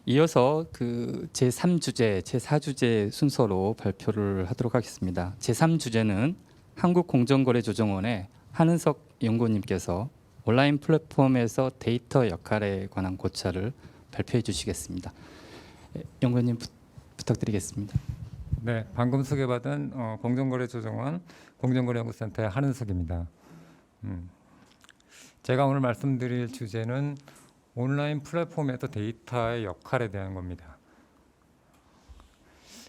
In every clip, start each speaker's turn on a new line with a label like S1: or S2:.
S1: 이어서 그 제3주제, 제4주제 순서로 발표를 하도록 하겠습니다. 제3주제는 한국공정거래조정원의 한은석 연구원님께서 온라인 플랫폼에서 데이터 역할에 관한 고찰을 발표해 주시겠습니다. 연구원님 부탁드리겠습니다.
S2: 네, 방금 소개받은 공정거래조정원 공정거래연구센터의 한은석입니다. 제가 오늘 말씀드릴 주제는 온라인 플랫폼에서 데이터의 역할에 대한 겁니다.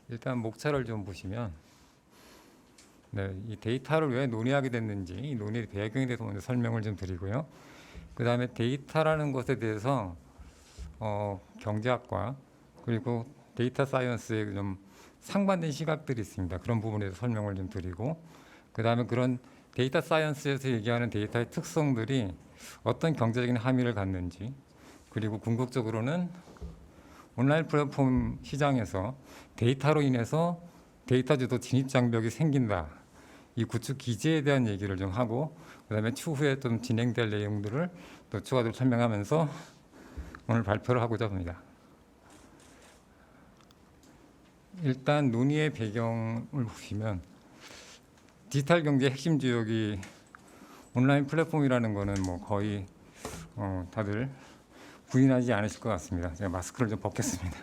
S2: 일단 목차를 좀 보시면, 이 데이터를 왜 논의하게 됐는지 이 논의의 배경에 대해서 먼저 설명을 좀 드리고요. 그 다음에 데이터라는 것에 대해서 경제학과 그리고 데이터 사이언스의 좀 상반된 시각들이 있습니다. 그런 부분에 대해서 설명을 좀 드리고, 그 다음에 그런 데이터 사이언스에서 얘기하는 데이터의 특성들이 어떤 경제적인 함의를 갖는지, 그리고 궁극적으로는 온라인 플랫폼 시장에서 데이터로 인해서 데이터 주도 진입 장벽이 생긴다. 이 구축 기제에 대한 얘기를 좀 하고, 그다음에 추후에 좀 진행될 내용들을 또 추가적으로 설명하면서 오늘 발표를 하고자 합니다. 일단 논의의 배경을 보시면, 디지털 경제의 핵심 주역이 온라인 플랫폼이라는 거는 뭐 거의 다들 부인하지 않으실 것 같습니다. 제가 마스크를 좀 벗겠습니다.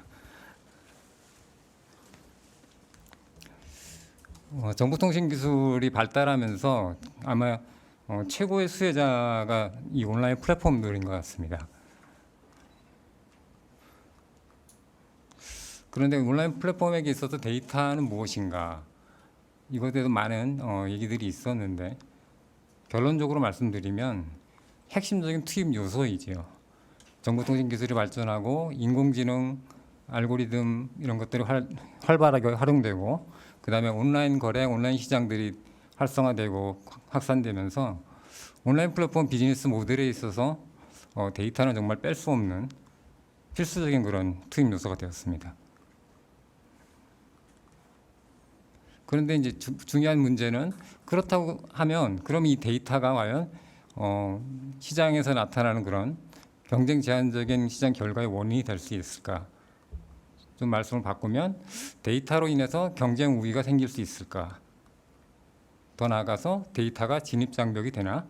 S2: 정보통신 기술이 발달하면서 아마 최고의 수혜자가 이 온라인 플랫폼들인 것 같습니다. 그런데 온라인 플랫폼에게 있어서 데이터는 무엇인가? 이것에 대해서 많은 얘기들이 있었는데, 결론적으로 말씀드리면 핵심적인 투입 요소이지요. 정보통신 기술이 발전하고 인공지능, 알고리즘 이런 것들이 활발하게 활용되고, 그 다음에 온라인 거래, 온라인 시장들이 활성화되고 확산되면서 온라인 플랫폼 비즈니스 모델에 있어서 데이터는 정말 뺄 수 없는 필수적인 그런 투입 요소가 되었습니다. 그런데 이제 중요한 문제는, 그렇다고 하면 그럼 이 데이터가 과연 시장에서 나타나는 그런 경쟁 제한적인 시장 결과의 원인이 될 수 있을까? 좀 말씀을 바꾸면 데이터로 인해서 경쟁 우위가 생길 수 있을까? 더 나아가서 데이터가 진입 장벽이 되나?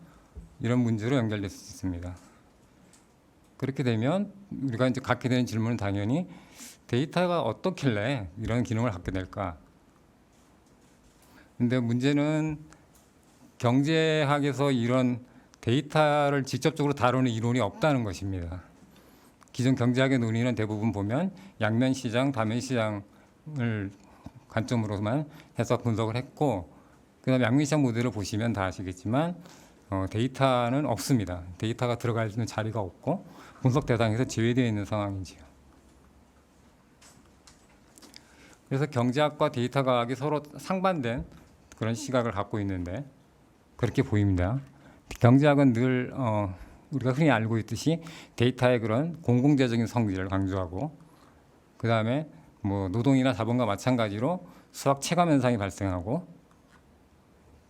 S2: 이런 문제로 연결될 수 있습니다. 그렇게 되면 우리가 이제 갖게 되는 질문은 당연히 데이터가 어떻길래 이런 기능을 갖게 될까? 근데 문제는 경제학에서 이런 데이터를 직접적으로 다루는 이론이 없다는 것입니다. 기존 경제학의 논의는 대부분 보면 양면 시장, 다면 시장을 관점으로만 해서 분석을 했고, 그다음에 양면 시장 모델을 보시면 다 아시겠지만 데이터는 없습니다. 데이터가 들어갈 수 있는 자리가 없고 분석 대상에서 제외되어 있는 상황이지요. 그래서 경제학과 데이터 과학이 서로 상반된 그런 시각을 갖고 있는데, 그렇게 보입니다. 경제학은 늘 우리가 흔히 알고 있듯이 데이터의 그런 공공재적인 성질을 강조하고, 그 다음에 뭐 노동이나 자본과 마찬가지로 수학 체감 현상이 발생하고,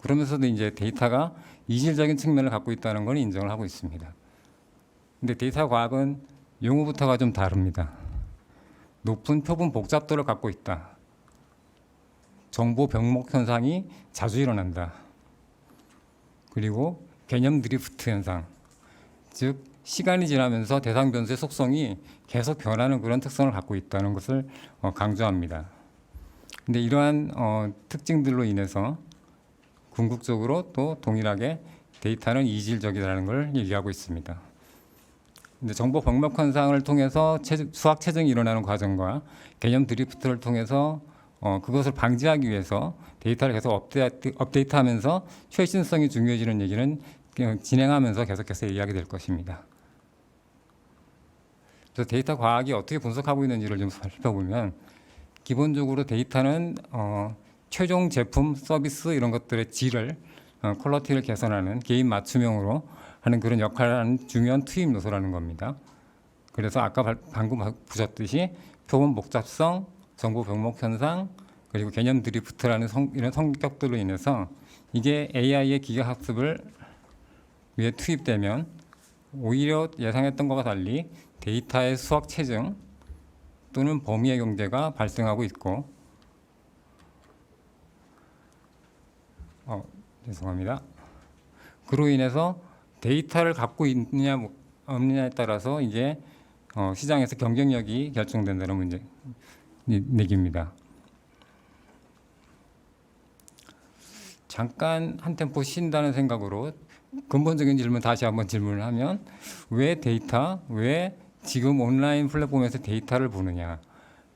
S2: 그러면서도 이제 데이터가 이질적인 측면을 갖고 있다는 걸 인정을 하고 있습니다. 근데 데이터 과학은 용어부터가 좀 다릅니다. 높은 표본 복잡도를 갖고 있다. 정보 병목 현상이 자주 일어난다. 그리고 개념 드리프트 현상, 즉 시간이 지나면서 대상 변수의 속성이 계속 변하는 그런 특성을 갖고 있다는 것을 강조합니다. 근데 이러한 특징들로 인해서 궁극적으로 또 동일하게 데이터는 이질적이라는 걸 얘기하고 있습니다. 근데 정보 병목 현상을 통해서 수학 체증이 일어나는 과정과 개념 드리프트를 통해서 그것을 방지하기 위해서 데이터를 계속 업데이트하면서 최신성이 중요해지는 얘기는 진행하면서 계속해서 이야기 될 것입니다. 그래서 데이터 과학이 어떻게 분석하고 있는지를 좀 살펴보면, 기본적으로 데이터는 최종 제품, 서비스 이런 것들의 질을, 퀄리티를 개선하는 개인 맞춤형으로 하는 그런 역할을 하는 중요한 투입 요소라는 겁니다. 그래서 아까 방금 보셨듯이 표본 복잡성, 정보 병목 현상, 그리고 개념 드리프트라는 이런 성격들로 인해서 이게 AI의 기계학습을 위해 투입되면 오히려 예상했던 것과 달리 데이터의 수학 체증, 또는 범위의 경제가 발생하고 있고, 죄송합니다. 그로 인해서 데이터를 갖고 있느냐 없느냐에 따라서 이제 시장에서 경쟁력이 결정된다는 문제 내기입니다. 잠깐 한 템포 쉰다는 생각으로 근본적인 질문 다시 한번 질문을 하면, 왜 지금 온라인 플랫폼에서 데이터를 보느냐.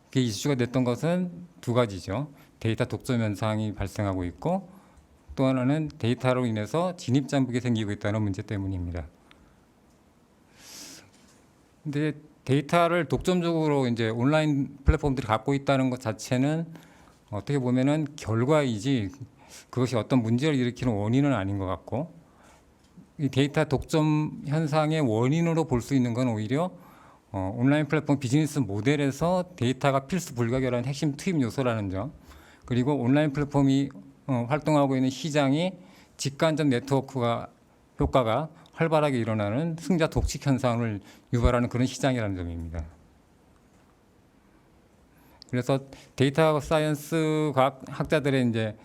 S2: 그게 이슈가 됐던 것은 두 가지죠. 데이터 독점 현상이 발생하고 있고, 또 하나는 데이터로 인해서 진입 장벽이 생기고 있다는 문제 때문입니다. 근데 데이터를 독점적으로 이제 온라인 플랫폼들이 갖고 있다는 것 자체는 어떻게 보면은 결과이지 그것이 어떤 문제를 일으키는 원인은 아닌 것 같고, 이 데이터 독점 현상의 원인으로 볼 수 있는 건 오히려 온라인 플랫폼 비즈니스 모델에서 데이터가 필수 불가결한 핵심 투입 요소라는 점, 그리고 온라인 플랫폼이 활동하고 있는 시장이 직간접 네트워크가 효과가 활발하게 일어나는 승자 독식 현상을 유발하는 그런 시장이라는 점입니다. 그래서 데이터 사이언스 과학 학자들의 이제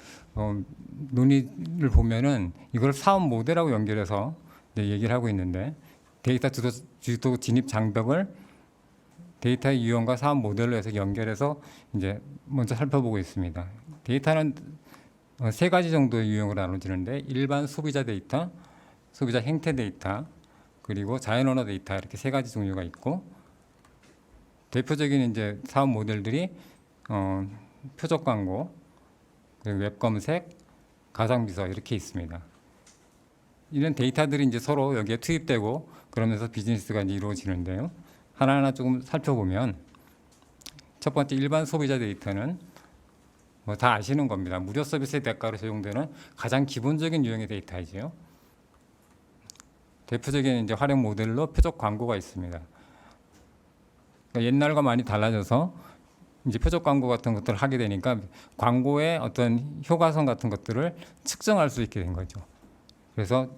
S2: 논의를 보면은 이걸 사업 모델하고 연결해서 이제 얘기를 하고 있는데, 데이터 주도 진입 장벽을 데이터의 유형과 사업 모델로 해서 연결해서 이제 먼저 살펴보고 있습니다. 데이터는 세 가지 정도의 유형으로 나눠지는데, 일반 소비자 데이터, 소비자 행태 데이터, 그리고 자연 언어 데이터, 이렇게 세 가지 종류가 있고, 대표적인 이제 사업 모델들이 표적 광고, 그리고 웹 검색, 가상 비서 이렇게 있습니다. 이런 데이터들이 이제 서로 여기에 투입되고 그러면서 비즈니스가 이제 이루어지는데요. 하나하나 조금 살펴보면, 첫 번째 일반 소비자 데이터는 뭐 다 아시는 겁니다. 무료 서비스의 대가로 제공되는 가장 기본적인 유형의 데이터이지요. 대표적인 이제 활용 모델로 표적 광고가 있습니다. 그러니까 옛날과 많이 달라져서 이제 표적 광고 같은 것들을 하게 되니까 광고의 어떤 효과성 같은 것들을 측정할 수 있게 된 거죠. 그래서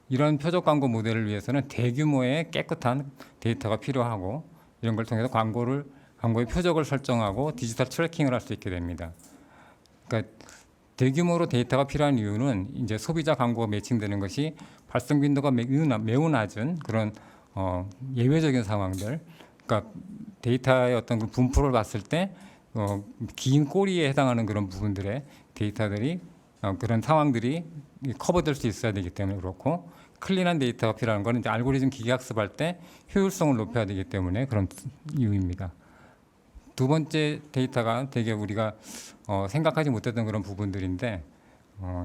S2: 이런 표적 광고 모델을 위해서는 대규모의 깨끗한 데이터가 필요하고, 이런 걸 통해서 광고의 표적을 설정하고 디지털 트래킹을 할 수 있게 됩니다. 그러니까 대규모로 데이터가 필요한 이유는 이제 소비자 광고가 매칭되는 것이 발생 빈도가 매우 낮은 그런 예외적인 상황들, 그러니까 데이터의 어떤 그 분포를 봤을 때 긴 꼬리에 해당하는 그런 부분들의 데이터들이 그런 상황들이 커버될 수 있어야 되기 때문에 그렇고, 클린한 데이터가 필요한 것은 이제 알고리즘 기계학습할 때 효율성을 높여야 되기 때문에 그런 이유입니다. 두 번째 데이터가 되게 우리가 생각하지 못했던 그런 부분들인데,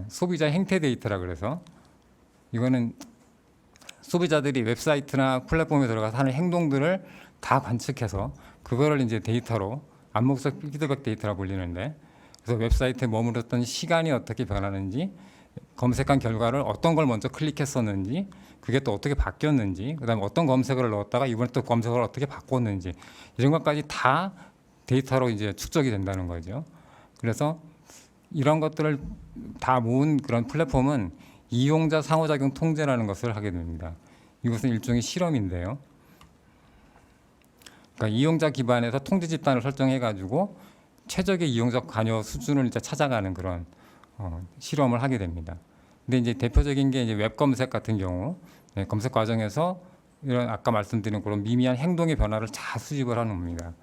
S2: 소비자 행태 데이터라 그래서, 이거는 소비자들이 웹사이트나 플랫폼에 들어가서 하는 행동들을 다 관측해서 그거를 이제 데이터로 암묵적 피드백 데이터라 불리는데, 그래서 웹사이트에 머물렀던 시간이 어떻게 변하는지, 검색한 결과를 어떤 걸 먼저 클릭했었는지, 그게 또 어떻게 바뀌었는지, 그다음에 어떤 검색어를 넣었다가 이번에 또 검색어를 어떻게 바꿨는지, 이런 것까지 다 데이터로 이제 축적이 된다는 거죠. 그래서 이런 것들을 다 모은 그런 플랫폼은 이용자 상호작용 통제라는 것을 하게 됩니다. 이것은 일종의 실험인데요. 그러니까 이용자 기반에서 통제 집단을 설정해가지고 최적의 이용자 관여 수준을 이제 찾아가는 그런 실험을 하게 됩니다. 근데 이제 대표적인 게 이제 웹 검색 같은 경우, 검색 과정에서 이런 아까 말씀드린 그런 미미한 행동의 변화를 다 수집을 하는 겁니다.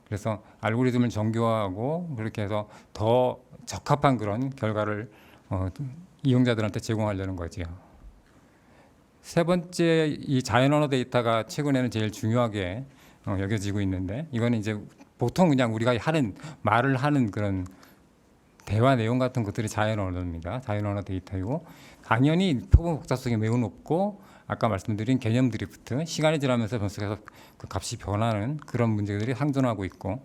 S2: 그래서 알고리즘을 정교화하고 그렇게 해서 더 적합한 그런 결과를 이용자들한테 제공하려는 거지요. 세 번째, 이 자연 언어 데이터가 최근에는 제일 중요하게 여겨지고 있는데, 이거는 이제 보통 그냥 우리가 말을 하는 그런 대화 내용 같은 것들이 자연 언어입니다. 자연 언어 데이터이고, 당연히 표본 복잡성이 매우 높고, 아까 말씀드린 개념 드리프트, 시간이 지나면서 변속해서 그 값이 변하는 그런 문제들이 상존하고 있고,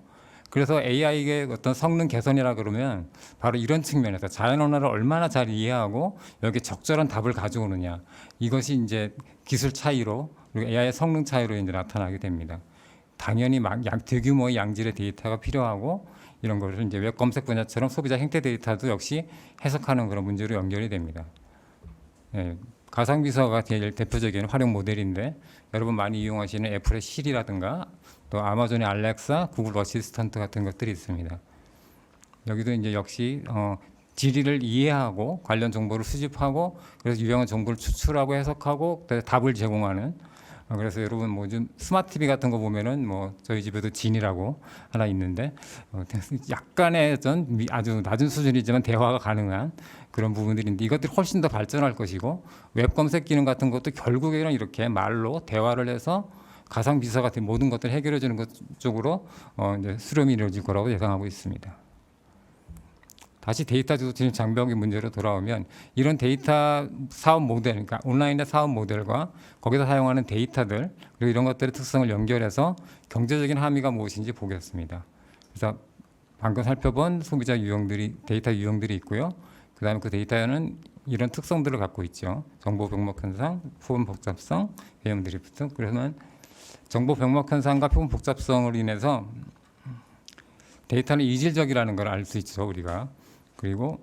S2: 그래서 AI의 어떤 성능 개선이라 그러면 바로 이런 측면에서 자연 언어를 얼마나 잘 이해하고 여기에 적절한 답을 가져오느냐, 이것이 이제 기술 차이로, 그리고 AI의 성능 차이로 이제 나타나게 됩니다. 당연히 대규모의 양질의 데이터가 필요하고, 이런 것을 이제 웹 검색 분야처럼 소비자 행태 데이터도 역시 해석하는 그런 문제로 연결이 됩니다. 가상 비서가 제일 대표적인 활용 모델인데, 여러분 많이 이용하시는 애플의 시리라든가 또 아마존의 알렉사, 구글 어시스턴트 같은 것들이 있습니다. 여기도 이제 역시 지리를 이해하고 관련 정보를 수집하고 그래서 유용한 정보를 추출하고 해석하고 답을 제공하는 그래서 여러분 뭐 좀 스마트 TV 같은 거 보면은 뭐 저희 집에도 진이라고 하나 있는데 약간의 아주 낮은 수준이지만 대화가 가능한 그런 부분들인데 이것들이 훨씬 더 발전할 것이고 웹 검색 기능 같은 것도 결국에는 이렇게 말로 대화를 해서 가상 비서 같은 모든 것들을 해결해 주는 것 쪽으로 이제 수렴이 이루어질 거라고 예상하고 있습니다. 다시 데이터 진입 장벽의 문제로 돌아오면 이런 데이터 사업 모델, 그러니까 온라인의 사업 모델과 거기서 사용하는 데이터들 그리고 이런 것들의 특성을 연결해서 경제적인 함의가 무엇인지 보겠습니다. 그래서 방금 살펴본 소비자 유형들이 데이터 유형들이 있고요. 그다음에 그 데이터는 이런 특성들을 갖고 있죠. 정보 병목 현상, 표본 복잡성, 개념 드리프트. 그러면 정보 병목 현상과 표본 복잡성으로 인해서 데이터는 이질적이라는 걸 알 수 있죠, 우리가. 그리고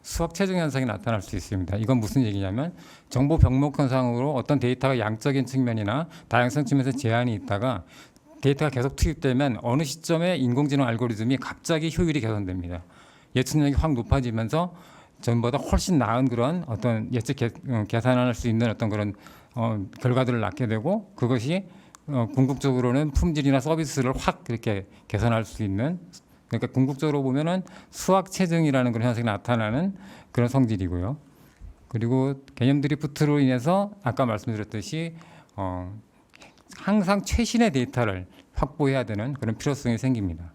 S2: 수학 체증 현상이 나타날 수 있습니다. 이건 무슨 얘기냐면 정보 병목 현상으로 어떤 데이터가 양적인 측면이나 다양성 측면에서 제한이 있다가 데이터가 계속 투입되면 어느 시점에 인공지능 알고리즘이 갑자기 효율이 개선됩니다. 예측력이 확 높아지면서 전보다 훨씬 나은 그런 어떤 예측 계산할 수 있는 어떤 그런 결과들을 낳게 되고 그것이 궁극적으로는 품질이나 서비스를 확 이렇게 개선할 수 있는 그러니까 궁극적으로 보면은 수학 체증이라는 그런 현상이 나타나는 그런 성질이고요. 그리고 개념 드리프트로 인해서 아까 말씀드렸듯이 항상 최신의 데이터를 확보해야 되는 그런 필요성이 생깁니다.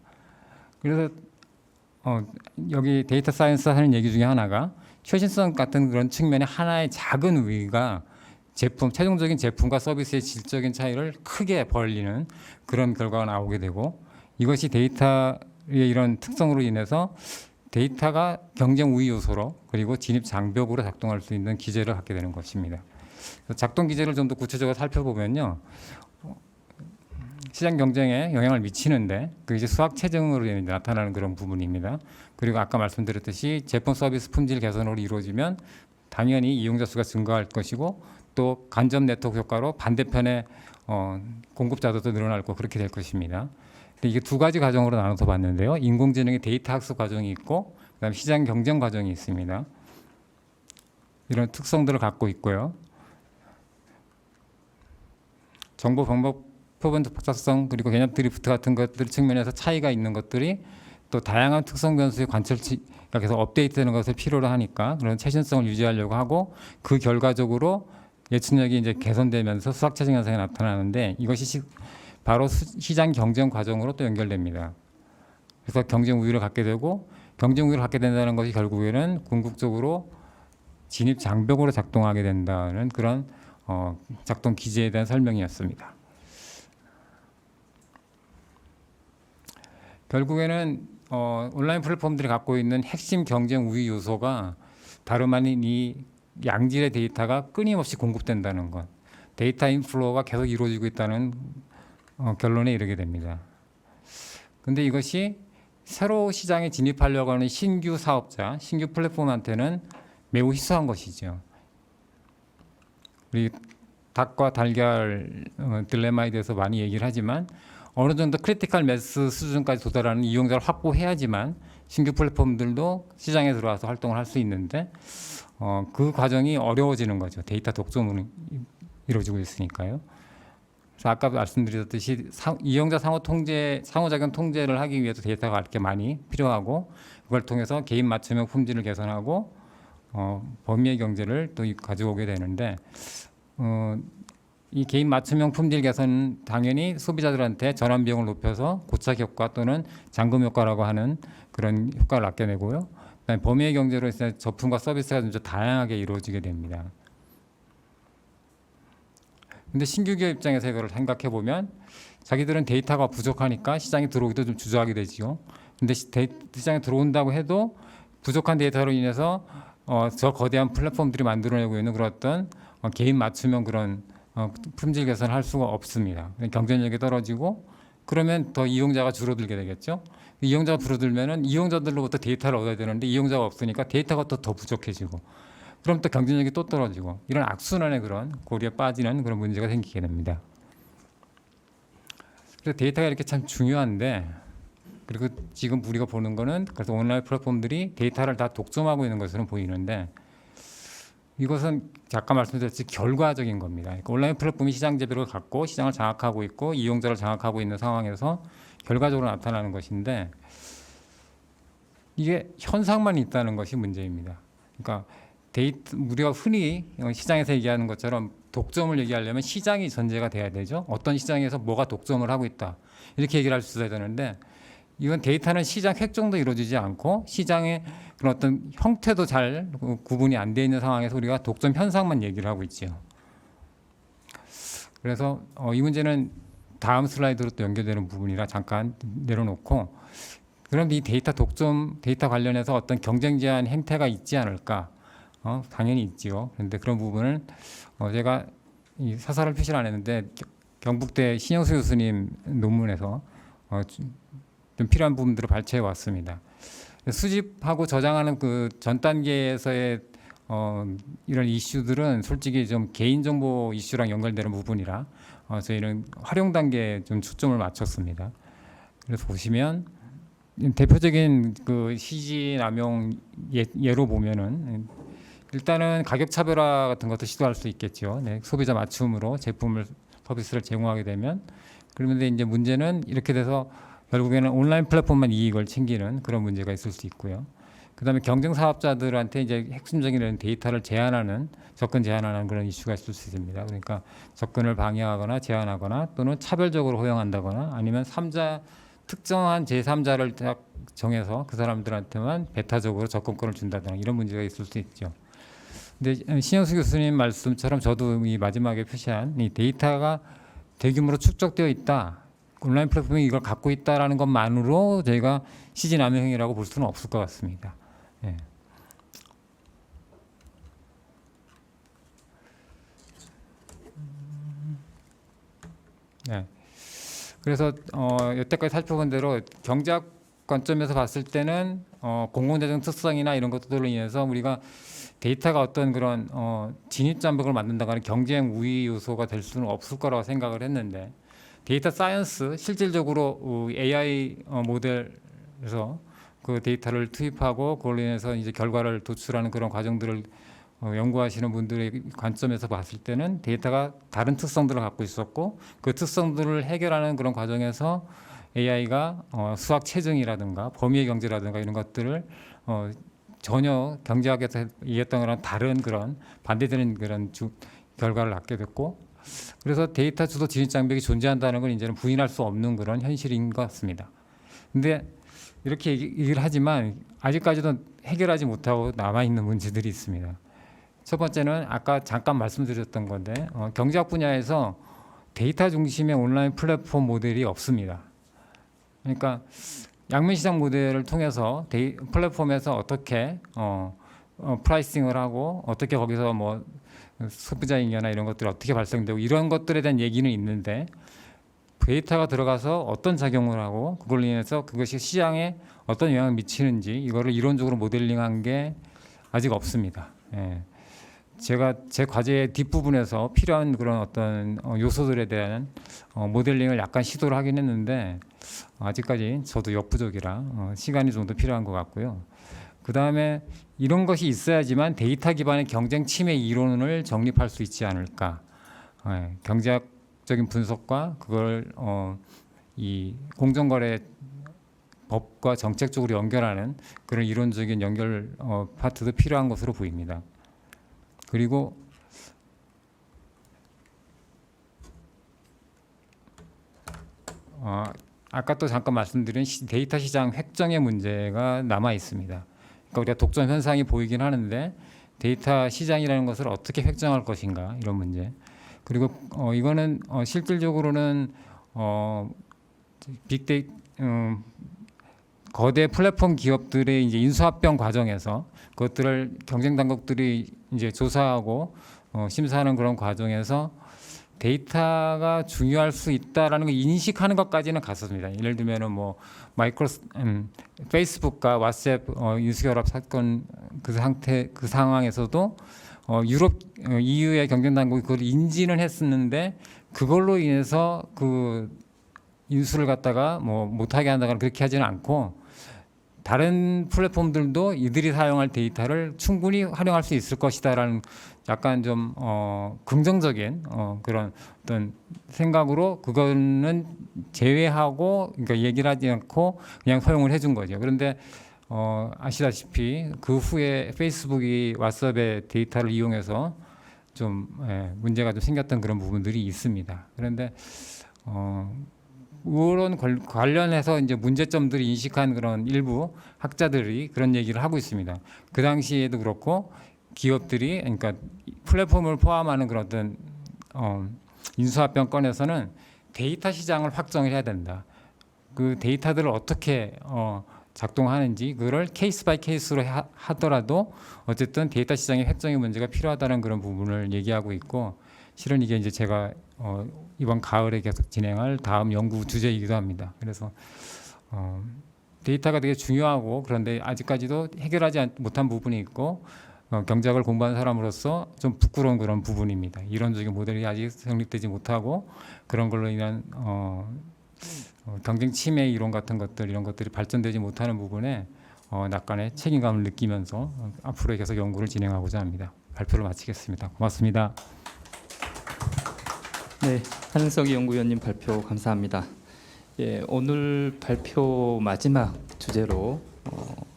S2: 그래서 여기 데이터 사이언스 하는 얘기 중에 하나가 최신성 같은 그런 측면의 하나의 작은 우위가 최종적인 제품과 서비스의 질적인 차이를 크게 벌리는 그런 결과가 나오게 되고 이것이 데이터의 이런 특성으로 인해서 데이터가 경쟁 우위 요소로 그리고 진입 장벽으로 작동할 수 있는 기제를 갖게 되는 것입니다. 작동 기제를 좀 더 구체적으로 살펴보면요. 시장 경쟁에 영향을 미치는데 그게 이제 수학 체증으로 나타나는 그런 부분입니다. 그리고 아까 말씀드렸듯이 제품 서비스 품질 개선으로 이루어지면 당연히 이용자 수가 증가할 것이고 또 간접 네트워크 효과로 반대편에 공급자들도 늘어날 거 그렇게 될 것입니다. 근데 이게 두 가지 과정으로 나눠서 봤는데요. 인공지능의 데이터 학습 과정이 있고 그다음에 시장 경쟁 과정이 있습니다. 이런 특성들을 갖고 있고요. 정보 병목 표본 복잡성 그리고 개념 드리프트 같은 것들 측면에서 차이가 있는 것들이 또 다양한 특성 변수의 관찰치가 계속 업데이트되는 것을 필요로 하니까 그런 최신성을 유지하려고 하고 그 결과적으로 예측력이 이제 개선되면서 수학 체증 현상이 나타나는데 이것이 바로 시장 경쟁 과정으로 또 연결됩니다. 그래서 경쟁 우위를 갖게 되고 경쟁 우위를 갖게 된다는 것이 결국에는 궁극적으로 진입 장벽으로 작동하게 된다는 그런 작동 기제에 대한 설명이었습니다. 결국에는 온라인 플랫폼들이 갖고 있는 핵심 경쟁 우위 요소가 다름 아닌 이 양질의 데이터가 끊임없이 공급된다는 것, 데이터 인플로우가 계속 이루어지고 있다는 결론에 이르게 됩니다. 그런데 이것이 새로 시장에 진입하려고 하는 신규 사업자, 신규 플랫폼한테는 매우 희소한 것이죠. 우리 닭과 달걀 딜레마에 대해서 많이 얘기를 하지만 어느 정도 크리티컬 매스 수준까지 도달하는 이용자를 확보해야지만 신규 플랫폼들도 시장에 들어와서 활동을 할 수 있는데 그 과정이 어려워지는 거죠. 데이터 독점으로 이루어지고 있으니까요. 그래서 아까 말씀드렸듯이 이용자 상호작용 통제를 하기 위해서 데이터가 이렇게 많이 필요하고 그걸 통해서 개인 맞춤형 품질을 개선하고 범위의 경제를 또 가지고 오게 되는데 이 개인 맞춤형 품질 개선은 당연히 소비자들한테 전환 비용을 높여서 고착 효과 또는 잠금 효과라고 하는 그런 효과를 낳게 되고요. 그다음에 범위의 경제로 해서 제품과 서비스가 좀 다양하게 이루어지게 됩니다. 근데 신규 기업 입장에서 이걸 생각해 보면 자기들은 데이터가 부족하니까 시장에 들어오기도 좀 주저하게 되지요. 근데 시장에 들어온다고 해도 부족한 데이터로 인해서 저 거대한 플랫폼들이 만들어내고 있는 그런 어떤 개인 맞춤형 그런 품질 개선을 할 수가 없습니다. 경쟁력이 떨어지고 그러면 더 이용자가 줄어들게 되겠죠. 이용자가 줄어들면은 이용자들로부터 데이터를 얻어야 되는데 이용자가 없으니까 데이터가 더 부족해지고 그럼 또 경쟁력이 또 떨어지고 이런 악순환의 그런 고리에 빠지는 그런 문제가 생기게 됩니다. 그래서 데이터가 이렇게 참 중요한데, 그리고 지금 우리가 보는 거는 그래서 온라인 플랫폼들이 데이터를 다 독점하고 있는 것으로 보이는데, 이것은 잠깐 말씀드렸듯이 결과적인 겁니다. 그러니까 온라인 플랫폼이 시장 지배를 갖고 시장을 장악하고 있고 이용자를 장악하고 있는 상황에서 결과적으로 나타나는 것인데, 이게 현상만 있다는 것이 문제입니다. 그러니까 우리가 흔히 시장에서 얘기하는 것처럼 독점을 얘기하려면 시장이 전제가 돼야 되죠. 어떤 시장에서 뭐가 독점을 하고 있다, 이렇게 얘기를 할 수 있어야 되는데, 이건 데이터는 시장 획정도 이루어지지 않고 시장의 그런 어떤 형태도 잘 구분이 안 돼 있는 상황에서 우리가 독점 현상만 얘기를 하고 있죠. 그래서 이 문제는 다음 슬라이드로 또 연결되는 부분이라 잠깐 내려놓고, 그럼 이 데이터 관련해서 어떤 경쟁 제한 행태가 있지 않을까? 당연히 있지요. 그런데 그런 부분은 제가 이 사설을 표시를 안 했는데 경북대 신영수 교수님 논문에서 좀 필요한 부분들을 발췌해 왔습니다. 수집하고 저장하는 그 전 단계에서의 이런 이슈들은 솔직히 좀 개인정보 이슈랑 연결되는 부분이라 저희는 활용 단계에 좀 초점을 맞췄습니다. 그래서 보시면 대표적인 그 CG 남용 예로 보면은 일단은 가격 차별화 같은 것도 시도할 수 있겠죠. 네, 소비자 맞춤으로 제품을 서비스를 제공하게 되면. 그런데 이제 문제는 이렇게 돼서 결국에는 온라인 플랫폼만 이익을 챙기는 그런 문제가 있을 수 있고요. 그다음에 경쟁 사업자들한테 이제 핵심적인 데이터를 제한하는, 접근 제한하는 그런 이슈가 있을 수 있습니다. 그러니까 접근을 방해하거나 제한하거나 또는 차별적으로 허용한다거나 아니면 특정한 제3자를 딱 정해서 그 사람들한테만 배타적으로 접근권을 준다거나 이런 문제가 있을 수 있죠. 근데 신영수 교수님 말씀처럼 저도 이 마지막에 표시한 이 데이터가 대규모로 축적되어 있다, 온라인 플랫폼이 이걸 갖고 있다라는 것만으로 저희가 시지 남용행위라고 볼 수는 없을 것 같습니다. 예. 네. 그래서 여태까지 살펴본 대로 경제학 관점에서 봤을 때는 공공재정 특성이나 이런 것들로 인해서 우리가 데이터가 어떤 그런 진입장벽을 만든다거나 경쟁 우위 요소가 될 수는 없을 거라고 생각을 했는데, 데이터 사이언스 실질적으로 AI 모델에서 그 데이터를 투입하고 그걸로 인해서 이제 결과를 도출하는 그런 과정들을 연구하시는 분들의 관점에서 봤을 때는 데이터가 다른 특성들을 갖고 있었고 그 특성들을 해결하는 그런 과정에서 AI가 수학 체증이라든가 범위의 경제라든가 이런 것들을 전혀 경제학에서 얘기했던 거랑 다른 그런 반대되는 그런 결과를 낳게 됐고, 그래서 데이터 주도 진입 장벽이 존재한다는 건 이제는 부인할 수 없는 그런 현실인 것 같습니다. 근데 이렇게 얘기를 하지만 아직까지도 해결하지 못하고 남아있는 문제들이 있습니다. 첫 번째는 아까 잠깐 말씀드렸던 건데 경제학 분야에서 데이터 중심의 온라인 플랫폼 모델이 없습니다. 그러니까 양면시장 모델을 통해서 플랫폼에서 어떻게 프라이싱을 하고 어떻게 거기서 뭐 소비자 인계나 이런 것들이 어떻게 발생되고 이런 것들에 대한 얘기는 있는데, 데이터가 들어가서 어떤 작용을 하고 그걸로 인해서 그것이 시장에 어떤 영향을 미치는지 이거를 이론적으로 모델링한 게 아직 없습니다. 예. 제가 제 과제의 뒷부분에서 필요한 그런 어떤 요소들에 대한 모델링을 약간 시도를 하긴 했는데 아직까지 저도 역부족이라 시간이 좀 더 필요한 것 같고요. 그 다음에 이런 것이 있어야지만 데이터 기반의 경쟁 침해 이론을 정립할 수 있지 않을까. 경제학적인 분석과 그걸 이 공정거래 법과 정책 쪽으로 연결하는 그런 이론적인 연결 파트도 필요한 것으로 보입니다. 그리고 아까 또 잠깐 말씀드린 데이터 시장 획정의 문제가 남아 있습니다. 그러니까 우리가 독점 현상이 보이긴 하는데 데이터 시장이라는 것을 어떻게 획정할 것인가, 이런 문제. 그리고 이거는 실질적으로는 거대 플랫폼 기업들의 이제 인수합병 과정에서 그것들을 경쟁 당국들이 이제 조사하고 심사하는 그런 과정에서 데이터가 중요할 수 있다라는 걸 인식하는 것까지는 갔었습니다. 예를 들면은 뭐 페이스북과 왓츠앱 인수결합 사건 그 상황에서도 유럽 EU의 경쟁 당국이 그걸 인지는 했었는데 그걸로 인해서 그 인수를 갖다가 뭐 못하게 한다거나 그렇게 하지는 않고 다른 플랫폼들도 이들이 사용할 데이터를 충분히 활용할 수 있을 것이다라는 약간 좀 긍정적인 그런 어떤 생각으로 그거는 제외하고 그러니까 얘기를 하지 않고 그냥 허용을 해준 거죠. 그런데 아시다시피 그 후에 페이스북이 왓츠업의 데이터를 이용해서 좀 문제가 좀 생겼던 그런 부분들이 있습니다. 그런데 그런 관련해서 이제 문제점들이 인식한 그런 일부 학자들이 그런 얘기를 하고 있습니다. 그 당시에도 그렇고 기업들이 그러니까 플랫폼을 포함하는 그런 어떤 인수합병권에서는 데이터 시장을 확정을 해야 된다. 그 데이터들을 어떻게 작동하는지 그걸 케이스 바이 케이스로 하더라도 어쨌든 데이터 시장의 획정의 문제가 필요하다는 그런 부분을 얘기하고 있고 실은 이게 이제 제가 이번 가을에 계속 진행할 다음 연구 주제이기도 합니다. 그래서 데이터가 되게 중요하고 그런데 아직까지도 해결하지 못한 부분이 있고 경제학을 공부하는 사람으로서 좀 부끄러운 그런 부분입니다. 이론적인 모델이 아직 성립되지 못하고 그런 걸로 인한 경쟁 침해 이론 같은 것들 이런 것들이 발전되지 못하는 부분에 약간의 책임감을 느끼면서 앞으로 계속 연구를 진행하고자 합니다. 발표를 마치겠습니다. 고맙습니다.
S1: 네, 한은석이 연구위원님 발표 감사합니다. 예, 오늘 발표 마지막 주제로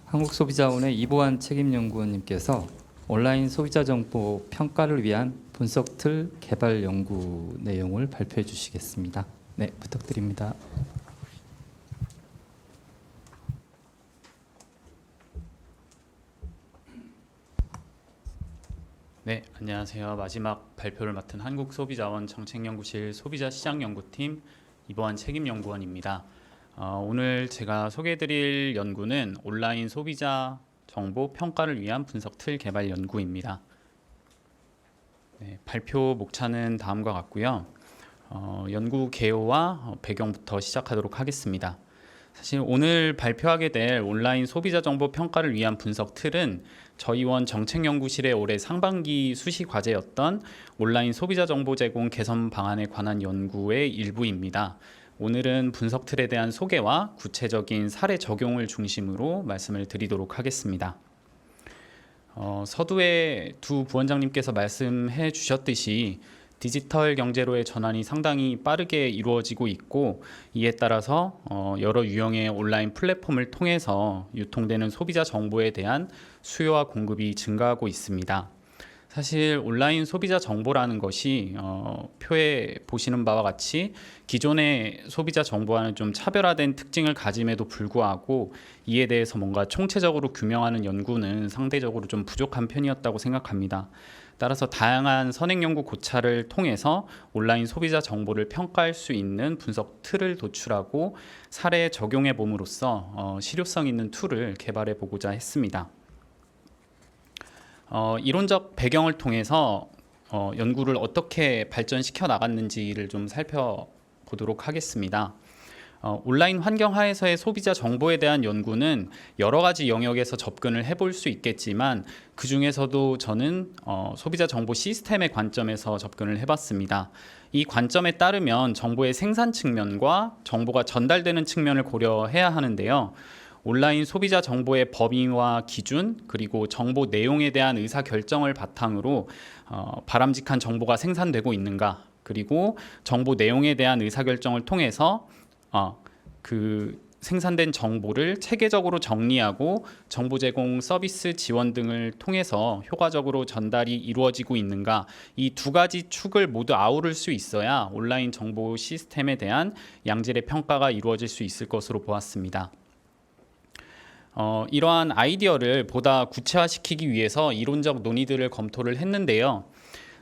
S1: 한국소비자원의 이보안 책임연구원님께서 온라인 소비자 정보 평가를 위한 분석 틀 개발 연구 내용을 발표해 주시겠습니다. 네, 부탁드립니다.
S3: 네, 안녕하세요. 마지막 발표를 맡은 한국소비자원 정책연구실 소비자시장연구팀 이보안 책임연구원입니다. 오늘 제가 소개해드릴 연구는 온라인 소비자 정보 평가를 위한 분석 틀 개발 연구입니다. 네, 발표 목차는 다음과 같고요. 연구 개요와 배경부터 시작하도록 하겠습니다. 사실 오늘 발표하게 될 온라인 소비자 정보 평가를 위한 분석 틀은 저희 원 정책연구실의 올해 상반기 수시 과제였던 온라인 소비자 정보 제공 개선 방안에 관한 연구의 일부입니다. 오늘은 분석 틀에 대한 소개와 구체적인 사례 적용을 중심으로 말씀을 드리도록 하겠습니다. 서두에 두 부원장님께서 말씀해 주셨듯이 디지털 경제로의 전환이 상당히 빠르게 이루어지고 있고 이에 따라서 여러 유형의 온라인 플랫폼을 통해서 유통되는 소비자 정보에 대한 수요와 공급이 증가하고 있습니다. 사실 온라인 소비자 정보라는 것이 표에 보시는 바와 같이 기존의 소비자 정보와는 좀 차별화된 특징을 가짐에도 불구하고 이에 대해서 뭔가 총체적으로 규명하는 연구는 상대적으로 좀 부족한 편이었다고 생각합니다. 따라서 다양한 선행 연구 고찰을 통해서 온라인 소비자 정보를 평가할 수 있는 분석 틀을 도출하고 사례에 적용해 봄으로써 실효성 있는 툴을 개발해 보고자 했습니다. 이론적 배경을 통해서 연구를 어떻게 발전시켜 나갔는지를 좀 살펴보도록 하겠습니다. 온라인 환경 하에서의 소비자 정보에 대한 연구는 여러 가지 영역에서 접근을 해볼 수 있겠지만 그 중에서도 저는 소비자 정보 시스템의 관점에서 접근을 해봤습니다. 이 관점에 따르면 정보의 생산 측면과 정보가 전달되는 측면을 고려해야 하는데요. 온라인 소비자 정보의 범위와 기준 그리고 정보 내용에 대한 의사결정을 바탕으로 바람직한 정보가 생산되고 있는가 그리고 정보 내용에 대한 의사결정을 통해서 그 생산된 정보를 체계적으로 정리하고 정보 제공 서비스 지원 등을 통해서 효과적으로 전달이 이루어지고 있는가 이 두 가지 축을 모두 아우를 수 있어야 온라인 정보 시스템에 대한 양질의 평가가 이루어질 수 있을 것으로 보았습니다. 이러한 아이디어를 보다 구체화시키기 위해서 이론적 논의들을 검토를 했는데요.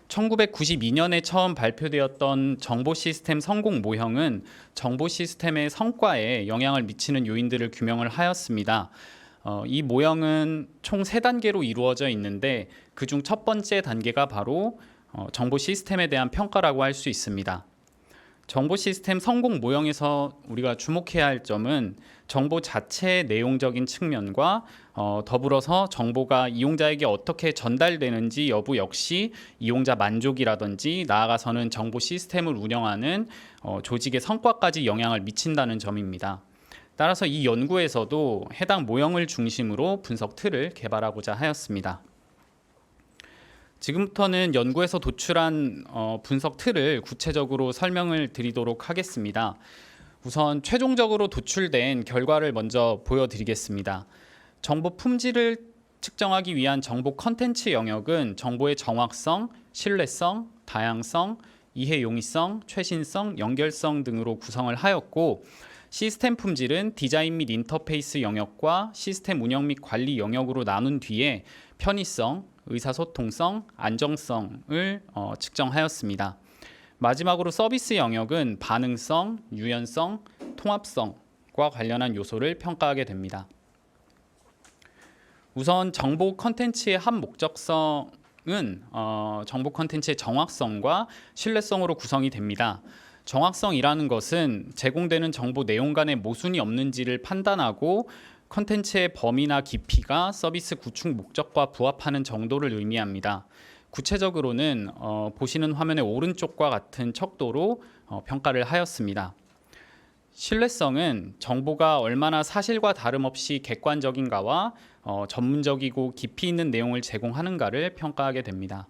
S3: 1992년에 처음 발표되었던 정보 시스템 성공 모형은 정보 시스템의 성과에 영향을 미치는 요인들을 규명을 하였습니다. 이 모형은 총 3단계로 이루어져 있는데 그중 첫 번째 단계가 바로 정보 시스템에 대한 평가라고 할 수 있습니다. 정보 시스템 성공 모형에서 우리가 주목해야 할 점은 정보 자체의 내용적인 측면과 더불어서 정보가 이용자에게 어떻게 전달되는지 여부 역시 이용자 만족이라든지 나아가서는 정보 시스템을 운영하는 조직의 성과까지 영향을 미친다는 점입니다. 따라서 이 연구에서도 해당 모형을 중심으로 분석 틀을 개발하고자 하였습니다. 지금부터는 연구에서 도출한 분석 틀을 구체적으로 설명을 드리도록 하겠습니다. 우선 최종적으로 도출된 결과를 먼저 보여드리겠습니다. 정보 품질을 측정하기 위한 정보 컨텐츠 영역은 정보의 정확성, 신뢰성, 다양성, 이해 용이성, 최신성, 연결성 등으로 구성을 하였고, 시스템 품질은 디자인 및 인터페이스 영역과 시스템 운영 및 관리 영역으로 나눈 뒤에 편의성, 의사소통성, 안정성을 측정하였습니다. 마지막으로 서비스 영역은 반응성, 유연성, 통합성과 관련한 요소를 평가하게 됩니다. 우선 정보 컨텐츠의 한 목적성은 정보 컨텐츠의 정확성과 신뢰성으로 구성이 됩니다. 정확성이라는 것은 제공되는 정보 내용 간의 모순이 없는지를 판단하고 컨텐츠의 범위나 깊이가 서비스 구축 목적과 부합하는 정도를 의미합니다. 구체적으로는 보시는 화면의 오른쪽과 같은 척도로 평가를 하였습니다. 신뢰성은 정보가 얼마나 사실과 다름없이 객관적인가와 전문적이고 깊이 있는 내용을 제공하는가를 평가하게 됩니다.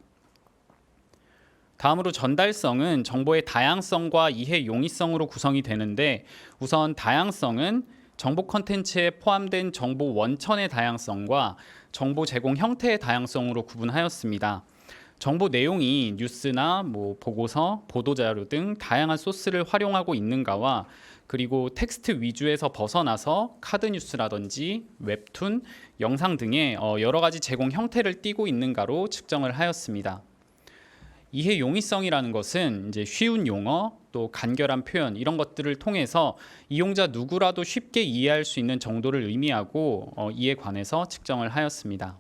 S3: 다음으로 전달성은 정보의 다양성과 이해 용이성으로 구성이 되는데, 우선 다양성은 정보 컨텐츠에 포함된 정보 원천의 다양성과 정보 제공 형태의 다양성으로 구분하였습니다. 정보 내용이 뉴스나 보고서, 보도자료 등 다양한 소스를 활용하고 있는가와, 그리고 텍스트 위주에서 벗어나서 카드 뉴스라든지 웹툰, 영상 등의 여러 가지 제공 형태를 띠고 있는가로 측정을 하였습니다. 이해 용이성이라는 것은 이제 쉬운 용어, 또 간결한 표현 이런 것들을 통해서 이용자 누구라도 쉽게 이해할 수 있는 정도를 의미하고 이에 관해서 측정을 하였습니다.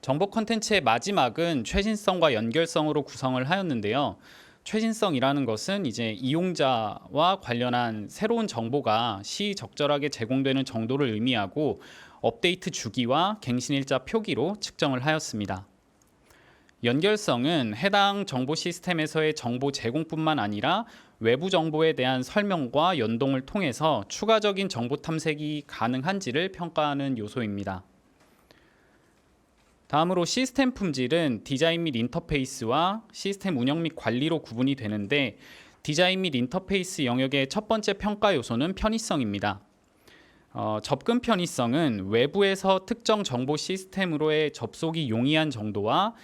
S3: 정보 컨텐츠의 마지막은 최신성과 연결성으로 구성을 하였는데요. 최신성이라는 것은 이제 이용자와 관련한 새로운 정보가 시적절하게 제공되는 정도를 의미하고 업데이트 주기와 갱신일자 표기로 측정을 하였습니다. 연결성은 해당 정보 시스템에서의 정보 제공뿐만 아니라 외부 정보에 대한 설명과 연동을 통해서 추가적인 정보 탐색이 가능한지를 평가하는 요소입니다. 다음으로 시스템 품질은 디자인 및 인터페이스와 시스템 운영 및 관리로 구분이 되는데, 디자인 및 인터페이스 영역의 첫 번째 평가 요소는 편의성입니다. 접근 편의성은 외부에서 특정 정보 시스템으로의 접속이 용이한 정도와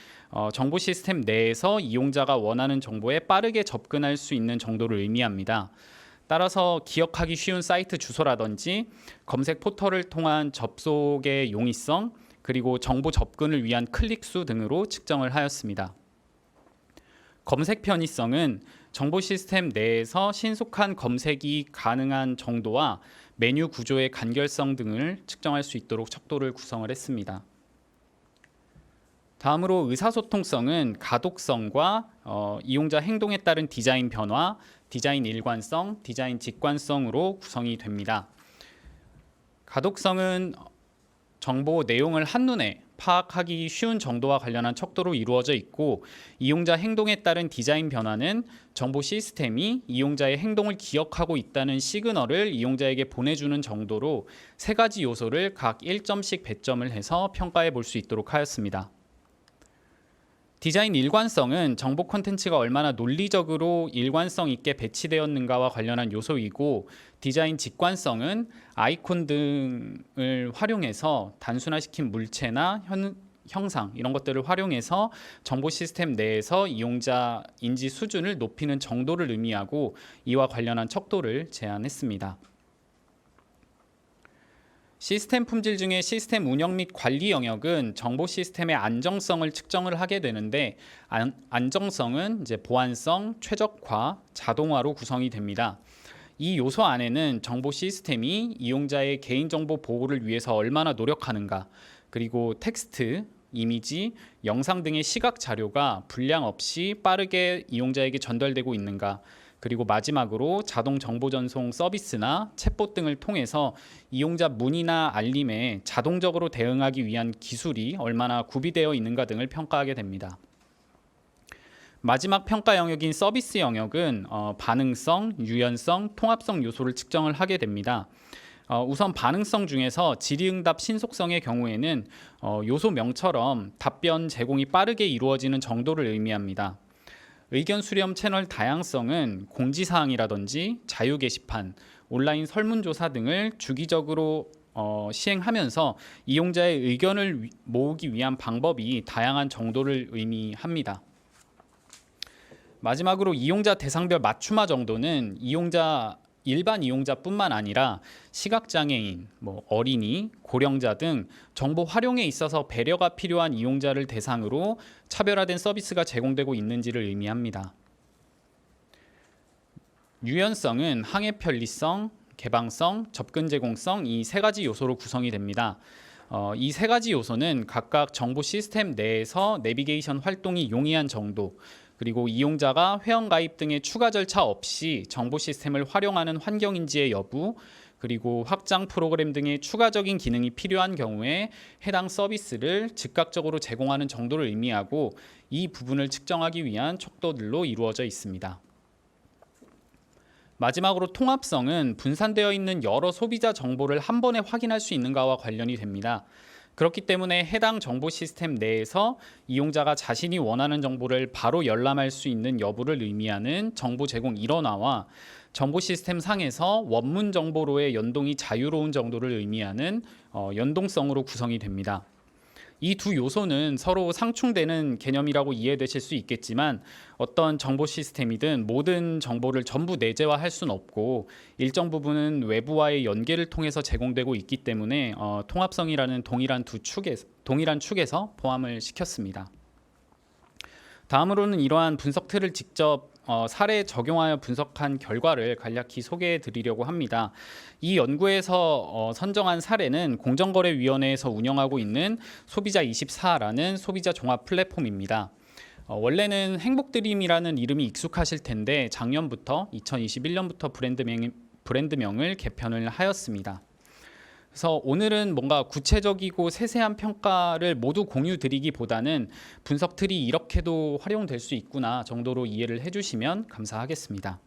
S3: 정보 시스템 내에서 이용자가 원하는 정보에 빠르게 접근할 수 있는 정도를 의미합니다. 따라서 기억하기 쉬운 사이트 주소라든지 검색 포털을 통한 접속의 용이성, 그리고 정보 접근을 위한 클릭 수 등으로 측정을 하였습니다. 검색 편의성은 정보 시스템 내에서 신속한 검색이 가능한 정도와 메뉴 구조의 간결성 등을 측정할 수 있도록 척도를 구성을 했습니다. 다음으로 의사소통성은 가독성과 이용자 행동에 따른 디자인 변화, 디자인 일관성, 디자인 직관성으로 구성이 됩니다. 가독성은 정보 내용을 한눈에 파악하기 쉬운 정도와 관련한 척도로 이루어져 있고, 이용자 행동에 따른 디자인 변화는 정보 시스템이 이용자의 행동을 기억하고 있다는 시그널을 이용자에게 보내주는 정도로 세 가지 요소를 각 1점씩 배점을 해서 평가해 볼 수 있도록 하였습니다. 디자인 일관성은 정보 콘텐츠가 얼마나 논리적으로 일관성 있게 배치되었는가와 관련한 요소이고, 디자인 직관성은 아이콘 등을 활용해서 단순화시킨 물체나 형상 이런 것들을 활용해서 정보 시스템 내에서 이용자 인지 수준을 높이는 정도를 의미하고, 이와 관련한 척도를 제안했습니다. 시스템 품질 중에 시스템 운영 및 관리 영역은 정보 시스템의 안정성을 측정을 하게 되는데, 안정성은 이제 보안성, 최적화, 자동화로 구성이 됩니다. 이 요소 안에는 정보 시스템이 이용자의 개인정보 보호를 위해서 얼마나 노력하는가, 그리고 텍스트, 이미지, 영상 등의 시각 자료가 불량 없이 빠르게 이용자에게 전달되고 있는가, 그리고 마지막으로 자동 정보 전송 서비스나 챗봇 등을 통해서 이용자 문의나 알림에 자동적으로 대응하기 위한 기술이 얼마나 구비되어 있는가 등을 평가하게 됩니다. 마지막 평가 영역인 서비스 영역은 반응성, 유연성, 통합성 요소를 측정을 하게 됩니다. 우선 반응성 중에서 질의응답 신속성의 경우에는 요소명처럼 답변 제공이 빠르게 이루어지는 정도를 의미합니다. 의견 수렴 채널 다양성은 공지사항이라든지 자유 게시판, 온라인 설문조사 등을 주기적으로 시행하면서 이용자의 의견을 모으기 위한 방법이 다양한 정도를 의미합니다. 마지막으로 이용자 대상별 맞춤화 정도는 일반 이용자뿐만 아니라 시각장애인, 어린이, 고령자 등 정보 활용에 있어서 배려가 필요한 이용자를 대상으로 차별화된 서비스가 제공되고 있는지를 의미합니다. 유연성은 항해 편리성, 개방성, 접근 제공성 이 세 가지 요소로 구성이 됩니다. 이 세 가지 요소는 각각 정보 시스템 내에서 내비게이션 활동이 용이한 정도, 그리고 이용자가 회원가입 등의 추가 절차 없이 정보 시스템을 활용하는 환경인지의 여부, 그리고 확장 프로그램 등의 추가적인 기능이 필요한 경우에 해당 서비스를 즉각적으로 제공하는 정도를 의미하고, 이 부분을 측정하기 위한 척도들로 이루어져 있습니다. 마지막으로 통합성은 분산되어 있는 여러 소비자 정보를 한 번에 확인할 수 있는가와 관련이 됩니다. 그렇기 때문에 해당 정보 시스템 내에서 이용자가 자신이 원하는 정보를 바로 열람할 수 있는 여부를 의미하는 정보 제공 일원화와 정보 시스템 상에서 원문 정보로의 연동이 자유로운 정도를 의미하는 연동성으로 구성이 됩니다. 이 두 요소는 서로 상충되는 개념이라고 이해되실 수 있겠지만, 어떤 정보 시스템이든 모든 정보를 전부 내재화할 수는 없고 일정 부분은 외부와의 연계를 통해서 제공되고 있기 때문에 통합성이라는 동일한 축에서 포함을 시켰습니다. 다음으로는 이러한 분석 틀을 직접 사례에 적용하여 분석한 결과를 간략히 소개해 드리려고 합니다. 이 연구에서 선정한 사례는 공정거래위원회에서 운영하고 있는 소비자24라는 소비자 종합 플랫폼입니다. 원래는 행복드림이라는 이름이 익숙하실 텐데 작년부터 2021년부터 브랜드명을 개편을 하였습니다. 그래서 오늘은 뭔가 구체적이고 세세한 평가를 모두 공유드리기보다는 분석 틀이 이렇게도 활용될 수 있구나 정도로 이해를 해주시면 감사하겠습니다.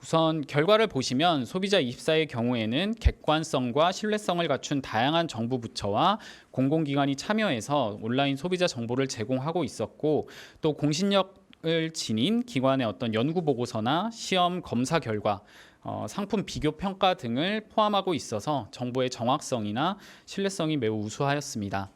S3: 우선 결과를 보시면 소비자24의 경우에는 객관성과 신뢰성을 갖춘 다양한 정부 부처와 공공기관이 참여해서 온라인 소비자 정보를 제공하고 있었고, 또 공신력을 지닌 기관의 어떤 연구 보고서나 시험 검사 결과, 상품 비교 평가 등을 포함하고 있어서 정보의 정확성이나 신뢰성이 매우 우수하였습니다.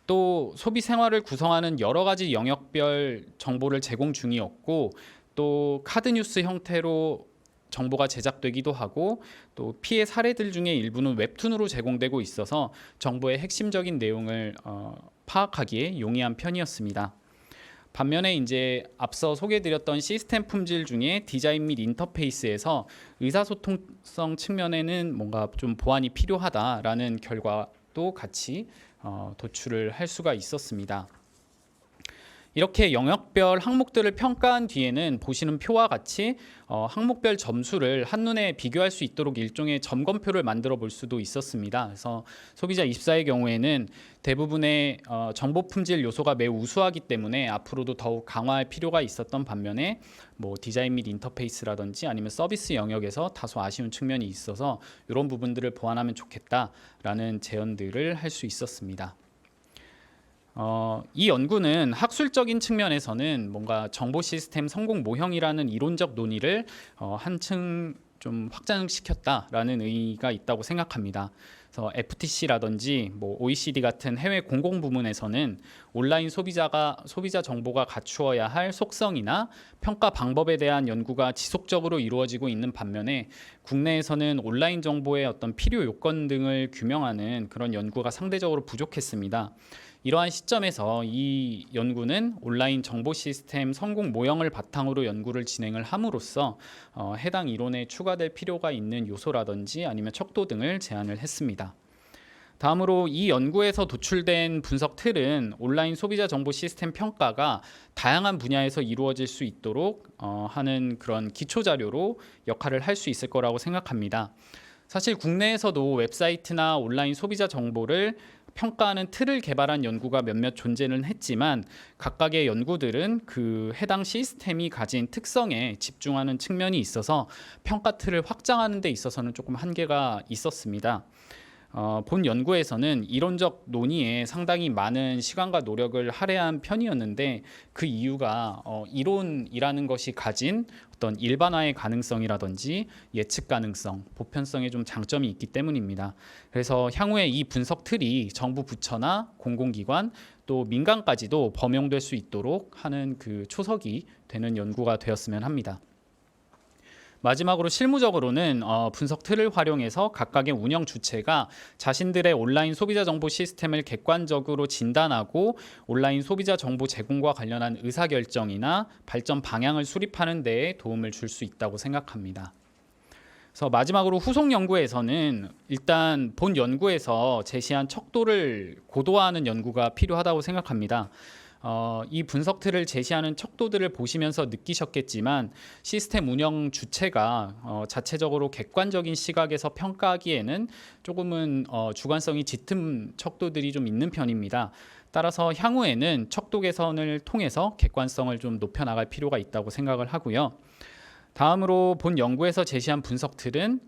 S3: 또 소비 생활을 구성하는 여러 가지 영역별 정보를 제공 중이었고, 또 카드 뉴스 형태로 정보가 제작되기도 하고, 또 피해 사례들 중에 일부는 웹툰으로 제공되고 있어서 정보의 핵심적인 내용을 파악하기에 용이한 편이었습니다. 반면에 이제 앞서 소개해드렸던 시스템 품질 중에 디자인 및 인터페이스에서 의사소통성 측면에는 뭔가 좀 보완이 필요하다라는 결과도 같이 도출을 할 수가 있었습니다. 이렇게 영역별 항목들을 평가한 뒤에는 보시는 표와 같이 항목별 점수를 한눈에 비교할 수 있도록 일종의 점검표를 만들어 볼 수도 있었습니다. 그래서 소비자24의 경우에는 대부분의 정보 품질 요소가 매우 우수하기 때문에 앞으로도 더욱 강화할 필요가 있었던 반면에 디자인 및 인터페이스라든지 아니면 서비스 영역에서 다소 아쉬운 측면이 있어서 이런 부분들을 보완하면 좋겠다라는 제언들을 할 수 있었습니다. 이 연구는 학술적인 측면에서는 뭔가 정보 시스템 성공 모형이라는 이론적 논의를 한층 좀 확장시켰다라는 의의가 있다고 생각합니다. 그래서 FTC라든지 OECD 같은 해외 공공부문에서는 온라인 소비자 정보가 갖추어야 할 속성이나 평가 방법에 대한 연구가 지속적으로 이루어지고 있는 반면에 국내에서는 온라인 정보의 어떤 필요 요건 등을 규명하는 그런 연구가 상대적으로 부족했습니다. 이러한 시점에서 이 연구는 온라인 정보 시스템 성공 모형을 바탕으로 연구를 진행을 함으로써 해당 이론에 추가될 필요가 있는 요소라든지 아니면 척도 등을 제안을 했습니다. 다음으로 이 연구에서 도출된 분석 틀은 온라인 소비자 정보 시스템 평가가 다양한 분야에서 이루어질 수 있도록 하는 그런 기초 자료로 역할을 할 수 있을 거라고 생각합니다. 사실 국내에서도 웹사이트나 온라인 소비자 정보를 평가하는 틀을 개발한 연구가 몇몇 존재는 했지만 각각의 연구들은 그 해당 시스템이 가진 특성에 집중하는 측면이 있어서 평가 틀을 확장하는 데 있어서는 조금 한계가 있었습니다. 본 연구에서는 이론적 논의에 상당히 많은 시간과 노력을 할애한 편이었는데 그 이유가 이론이라는 것이 가진 어떤 일반화의 가능성이라든지 예측 가능성, 보편성에 좀 장점이 있기 때문입니다. 그래서 향후에 이 분석 틀이 정부 부처나 공공기관 또 민간까지도 범용될 수 있도록 하는 그 초석이 되는 연구가 되었으면 합니다. 마지막으로 실무적으로는 분석 틀을 활용해서 각각의 운영 주체가 자신들의 온라인 소비자 정보 시스템을 객관적으로 진단하고 온라인 소비자 정보 제공과 관련한 의사결정이나 발전 방향을 수립하는 데에 도움을 줄 수 있다고 생각합니다. 그래서 마지막으로 후속 연구에서는 일단 본 연구에서 제시한 척도를 고도화하는 연구가 필요하다고 생각합니다. 이 분석 틀을 제시하는 척도들을 보시면서 느끼셨겠지만 시스템 운영 주체가 자체적으로 객관적인 시각에서 평가하기에는 조금은 주관성이 짙은 척도들이 좀 있는 편입니다. 따라서 향후에는 척도 개선을 통해서 객관성을 좀 높여나갈 필요가 있다고 생각을 하고요. 다음으로 본 연구에서 제시한 분석 틀은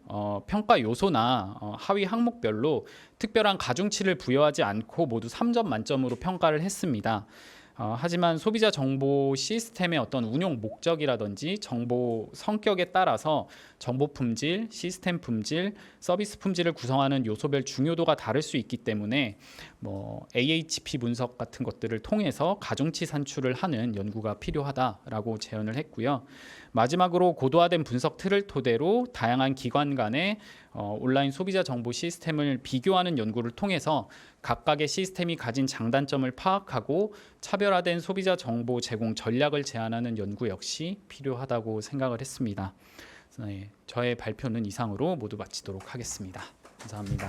S3: 평가 요소나 하위 항목별로 특별한 가중치를 부여하지 않고 모두 3점 만점으로 평가를 했습니다. 하지만 소비자 정보 시스템의 어떤 운용 목적이라든지 정보 성격에 따라서 정보 품질, 시스템 품질, 서비스 품질을 구성하는 요소별 중요도가 다를 수 있기 때문에 AHP 분석 같은 것들을 통해서 가중치 산출을 하는 연구가 필요하다라고 제언을 했고요. 마지막으로 고도화된 분석 틀을 토대로 다양한 기관 간의 온라인 소비자 정보 시스템을 비교하는 연구를 통해서 각각의 시스템이 가진 장단점을 파악하고 차별화된 소비자 정보 제공 전략을 제안하는 연구 역시 필요하다고 생각을 했습니다. 저의 발표는 이상으로 모두 마치도록 하겠습니다. 감사합니다.